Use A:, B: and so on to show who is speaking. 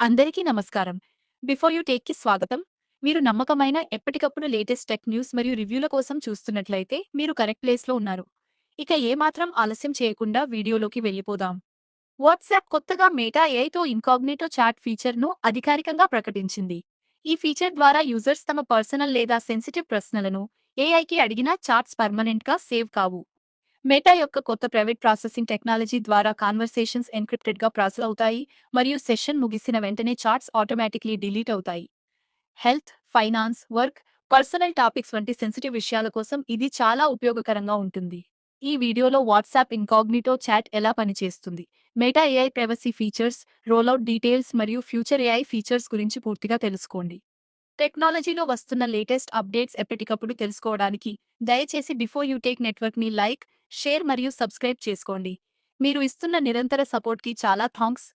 A: అందరికీ నమస్కారం. Before you టేక్‌కి స్వాగతం. మీరు నమ్మకమైన ఎప్పటికప్పుడు లేటెస్ట్ టెక్ న్యూస్ మరియు రివ్యూల కోసం చూస్తున్నట్లయితే మీరు కరెక్ట్ ప్లేస్‌లో ఉన్నారు. ఇక ఏమాత్రం ఆలస్యం చేయకుండా వీడియోలోకి వెళ్ళిపోదాం. వాట్సాప్ కొత్తగా మెటా ఏఐతో ఇన్కాగ్నిటో చాట్ ఫీచర్‌ను అధికారికంగా ప్రకటించింది. ఈ ఫీచర్ ద్వారా యూజర్స్ తమ పర్సనల్ లేదా సెన్సిటివ్ ప్రశ్నలను ఏఐకి అడిగినా చాట్స్ పర్మనెంట్‌గా సేవ్ కావు. మెటా యొక్క కొత్త ప్రైవేట్ ప్రాసెసింగ్ టెక్నాలజీ ద్వారా కాన్వర్సేషన్స్ ఎన్క్రిప్టెడ్‌గా ప్రాసెస్ అవుతాయి మరియు సెషన్ ముగిసిన వెంటనే చాట్స్ ఆటోమేటిక్‌లీ డిలీట్ అవుతాయి. Health, finance, work, personal topics వంటి సెన్సిటివ్ విషయాల కోసం ఇది చాలా ఉపయోగకరంగా ఉంటుంది. ఈ వీడియోలో వాట్సాప్ ఇన్కాగ్నిటో చాట్ ఎలా పనిచేస్తుంది, Meta AI privacy features, rollout details మరియు ఫ్యూచర్ ఏఐ ఫీచర్స్ గురించి పూర్తిగా తెలుసుకోండి. టెక్నాలజీలో వస్తున్న లేటెస్ట్ అప్డేట్స్ ఎప్పటికప్పుడు తెలుసుకోవడానికి దయచేసి బిఫోర్ యూ టేక్ నెట్వర్క్ని లైక్, షేర్ మరియు సబ్స్క్రైబ్ చేసుకోండి. మీరు ఇస్తున్న నిరంతర సపోర్ట్‌కి చాలా థాంక్స్.